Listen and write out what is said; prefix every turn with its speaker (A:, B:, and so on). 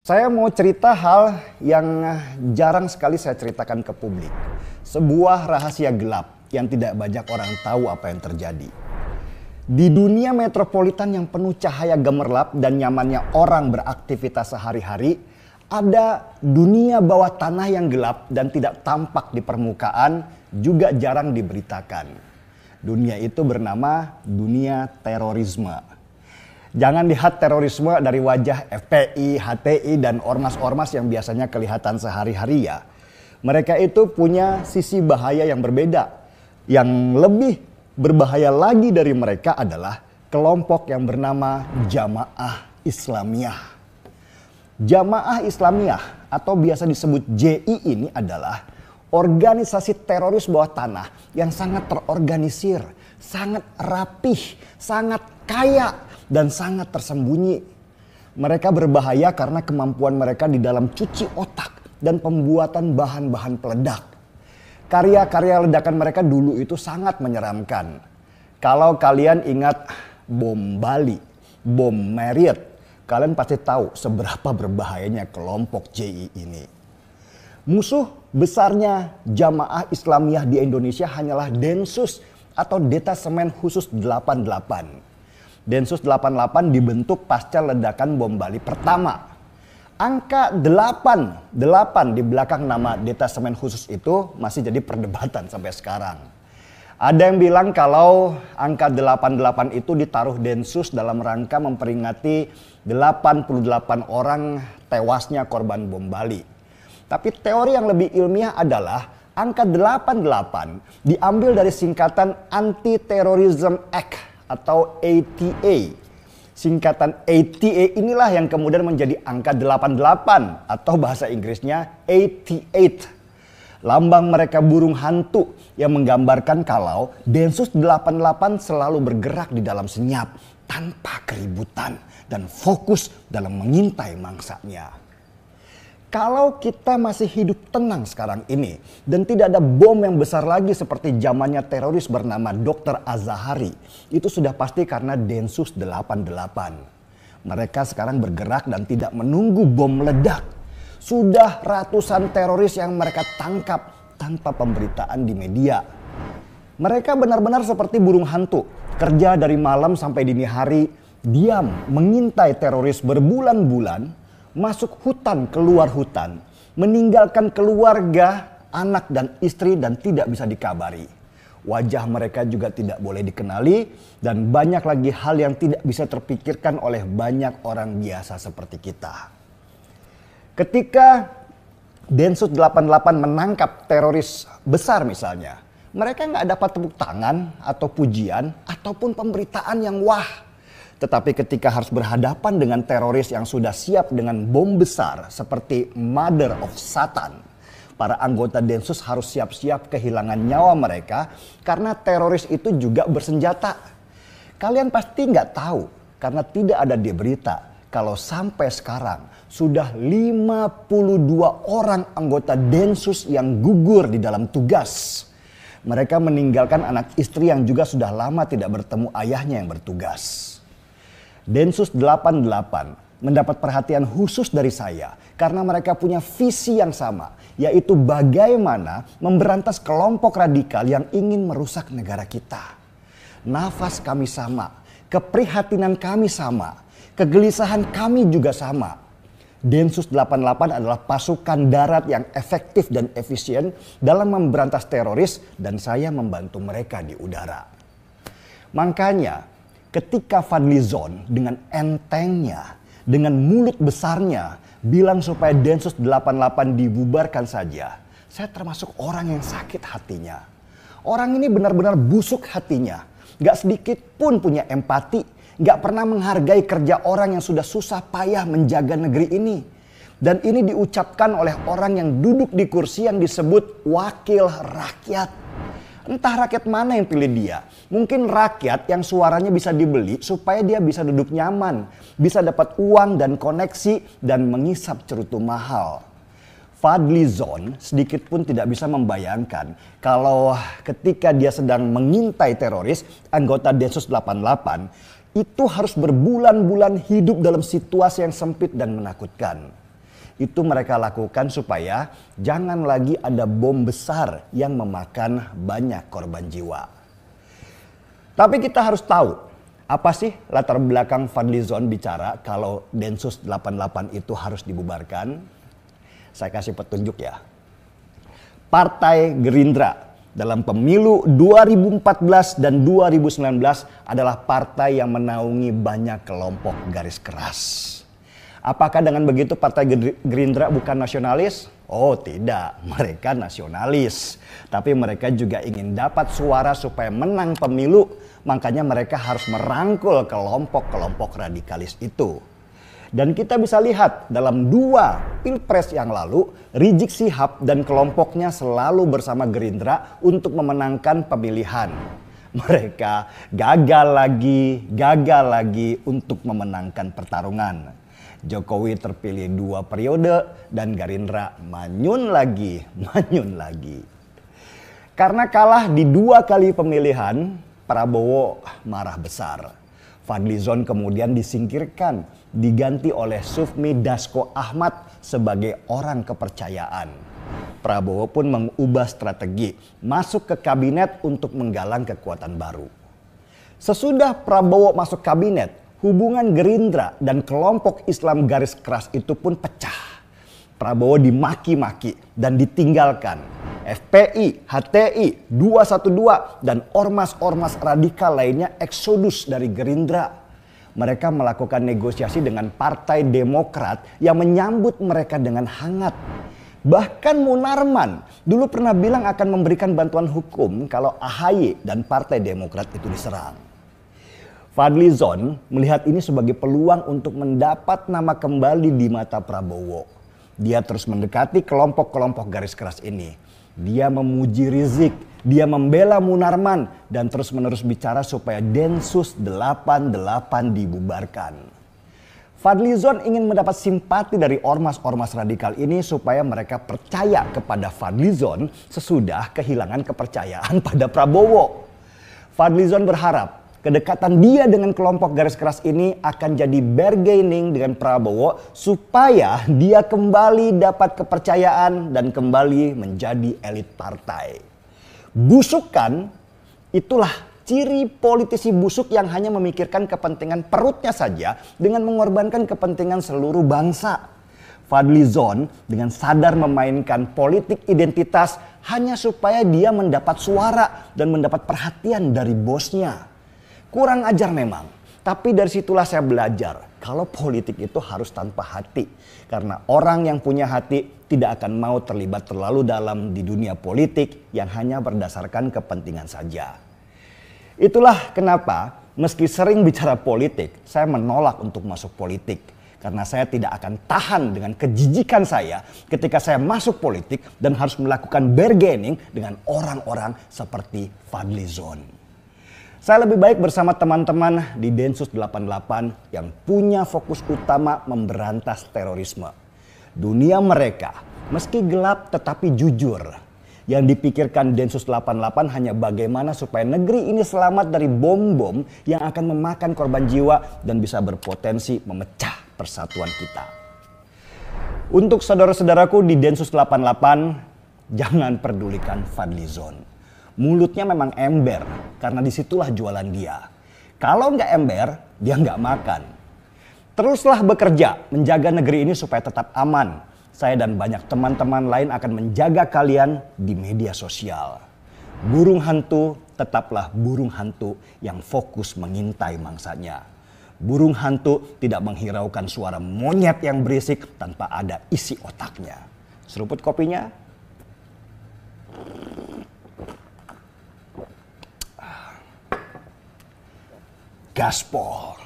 A: Saya mau cerita hal yang jarang sekali saya ceritakan ke publik. Sebuah rahasia gelap yang tidak banyak orang tahu apa yang terjadi. Di dunia metropolitan yang penuh cahaya gemerlap dan nyamannya orang beraktivitas sehari-hari, ada dunia bawah tanah yang gelap dan tidak tampak di permukaan, juga jarang diberitakan. Dunia itu bernama dunia terorisme. Jangan lihat terorisme dari wajah FPI, HTI, dan ormas-ormas yang biasanya kelihatan sehari-hari ya. Mereka itu punya sisi bahaya yang berbeda. Yang lebih berbahaya lagi dari mereka adalah kelompok yang bernama Jamaah Islamiyah. Jamaah Islamiyah atau biasa disebut JI ini adalah organisasi teroris bawah tanah yang sangat terorganisir, sangat rapih, sangat kaya, dan sangat tersembunyi. Mereka berbahaya karena kemampuan mereka di dalam cuci otak dan pembuatan bahan-bahan peledak. Karya-karya ledakan mereka dulu itu sangat menyeramkan. Kalau kalian ingat bom Bali, bom Marriott, kalian pasti tahu seberapa berbahayanya kelompok JI ini. Musuh besarnya Jamaah Islamiyah di Indonesia hanyalah Densus atau Detasemen Khusus 88. Densus 88 dibentuk pasca ledakan bom Bali pertama. Angka 8 di belakang nama Detasemen Khusus itu masih jadi perdebatan sampai sekarang. Ada yang bilang kalau angka 88 itu ditaruh Densus dalam rangka memperingati 88 orang tewasnya korban bom Bali. Tapi teori yang lebih ilmiah adalah angka 88 diambil dari singkatan Anti-Terrorism Act atau ATA. Singkatan ATA inilah yang kemudian menjadi angka 88 atau bahasa Inggrisnya 88. Lambang mereka burung hantu yang menggambarkan kalau Densus 88 selalu bergerak di dalam senyap tanpa keributan dan fokus dalam mengintai mangsanya. Kalau kita masih hidup tenang sekarang ini dan tidak ada bom yang besar lagi seperti zamannya teroris bernama Dr. Azahari, itu sudah pasti karena Densus 88. Mereka sekarang bergerak dan tidak menunggu bom meledak. Sudah ratusan teroris yang mereka tangkap tanpa pemberitaan di media. Mereka benar-benar seperti burung hantu, kerja dari malam sampai dini hari, diam mengintai teroris berbulan-bulan, masuk hutan, keluar hutan, meninggalkan keluarga, anak dan istri dan tidak bisa dikabari. Wajah mereka juga tidak boleh dikenali dan banyak lagi hal yang tidak bisa terpikirkan oleh banyak orang biasa seperti kita. Ketika Densus 88 menangkap teroris besar misalnya, mereka nggak dapat tepuk tangan atau pujian ataupun pemberitaan yang wah. Tetapi ketika harus berhadapan dengan teroris yang sudah siap dengan bom besar seperti Mother of Satan, para anggota Densus harus siap-siap kehilangan nyawa mereka karena teroris itu juga bersenjata. Kalian pasti nggak tahu karena tidak ada di berita kalau sampai sekarang sudah 52 orang anggota Densus yang gugur di dalam tugas. Mereka meninggalkan anak istri yang juga sudah lama tidak bertemu ayahnya yang bertugas. Densus 88 mendapat perhatian khusus dari saya karena mereka punya visi yang sama, yaitu bagaimana memberantas kelompok radikal yang ingin merusak negara kita. Nafas kami sama, keprihatinan kami sama, kegelisahan kami juga sama. Densus 88 adalah pasukan darat yang efektif dan efisien dalam memberantas teroris dan saya membantu mereka di udara. Makanya ketika Fadlizon dengan entengnya, dengan mulut besarnya bilang supaya Densus 88 dibubarkan saja, saya termasuk orang yang sakit hatinya. Orang ini benar-benar busuk hatinya, gak sedikit pun punya empati, gak pernah menghargai kerja orang yang sudah susah payah menjaga negeri ini. Dan ini diucapkan oleh orang yang duduk di kursi yang disebut wakil rakyat. Entah rakyat mana yang pilih dia. Mungkin rakyat yang suaranya bisa dibeli supaya dia bisa duduk nyaman. Bisa dapat uang dan koneksi dan mengisap cerutu mahal. Fadlizon sedikit pun tidak bisa membayangkan kalau ketika dia sedang mengintai teroris anggota Densus 88 itu harus berbulan-bulan hidup dalam situasi yang sempit dan menakutkan. Itu mereka lakukan supaya jangan lagi ada bom besar yang memakan banyak korban jiwa. Tapi kita harus tahu, apa sih latar belakang Fadlizon bicara kalau Densus 88 itu harus dibubarkan? Saya kasih petunjuk ya. Partai Gerindra dalam pemilu 2014 dan 2019 adalah partai yang menaungi banyak kelompok garis keras. Apakah dengan begitu Partai Gerindra bukan nasionalis? Oh tidak, mereka nasionalis. Tapi mereka juga ingin dapat suara supaya menang pemilu. Makanya mereka harus merangkul kelompok-kelompok radikalis itu. Dan kita bisa lihat dalam 2 pilpres yang lalu, Rizik Syihab dan kelompoknya selalu bersama Gerindra untuk memenangkan pemilihan. Mereka gagal lagi untuk memenangkan pertarungan. Jokowi terpilih 2 periode dan Gerindra manyun lagi. Karena kalah di 2 kali pemilihan, Prabowo marah besar. Fadlizon kemudian disingkirkan, diganti oleh Sufmi Dasko Ahmad sebagai orang kepercayaan. Prabowo pun mengubah strategi, masuk ke kabinet untuk menggalang kekuatan baru. Sesudah Prabowo masuk kabinet, hubungan Gerindra dan kelompok Islam garis keras itu pun pecah. Prabowo dimaki-maki dan ditinggalkan. FPI, HTI, 212 dan ormas-ormas radikal lainnya eksodus dari Gerindra. Mereka melakukan negosiasi dengan Partai Demokrat yang menyambut mereka dengan hangat. Bahkan Munarman dulu pernah bilang akan memberikan bantuan hukum kalau AHY dan Partai Demokrat itu diserang. Fadlizon melihat ini sebagai peluang untuk mendapat nama kembali di mata Prabowo. Dia terus mendekati kelompok-kelompok garis keras ini. Dia memuji Rizik, dia membela Munarman dan terus-menerus bicara supaya Densus 88 dibubarkan. Fadlizon ingin mendapat simpati dari ormas-ormas radikal ini supaya mereka percaya kepada Fadlizon sesudah kehilangan kepercayaan pada Prabowo. Fadlizon berharap kedekatan dia dengan kelompok garis keras ini akan jadi bargaining dengan Prabowo supaya dia kembali dapat kepercayaan dan kembali menjadi elit partai. Busukan itulah ciri politisi busuk yang hanya memikirkan kepentingan perutnya saja dengan mengorbankan kepentingan seluruh bangsa. Fadlizon dengan sadar memainkan politik identitas hanya supaya dia mendapat suara dan mendapat perhatian dari bosnya. Kurang ajar memang, tapi dari situlah saya belajar kalau politik itu harus tanpa hati. Karena orang yang punya hati tidak akan mau terlibat terlalu dalam di dunia politik yang hanya berdasarkan kepentingan saja. Itulah kenapa meski sering bicara politik, saya menolak untuk masuk politik. Karena saya tidak akan tahan dengan kejijikan saya ketika saya masuk politik dan harus melakukan bargaining dengan orang-orang seperti Fadlizon. Saya lebih baik bersama teman-teman di Densus 88 yang punya fokus utama memberantas terorisme. Dunia mereka meski gelap tetapi jujur. Yang dipikirkan Densus 88 hanya bagaimana supaya negeri ini selamat dari bom-bom yang akan memakan korban jiwa dan bisa berpotensi memecah persatuan kita. Untuk saudara-saudaraku di Densus 88, jangan pedulikan Fadlizon. Mulutnya memang ember, karena disitulah jualan dia. Kalau nggak ember, dia nggak makan. Teruslah bekerja, menjaga negeri ini supaya tetap aman. Saya dan banyak teman-teman lain akan menjaga kalian di media sosial. Burung hantu tetaplah burung hantu yang fokus mengintai mangsanya. Burung hantu tidak menghiraukan suara monyet yang berisik tanpa ada isi otaknya. Seruput kopinya. Gaspol.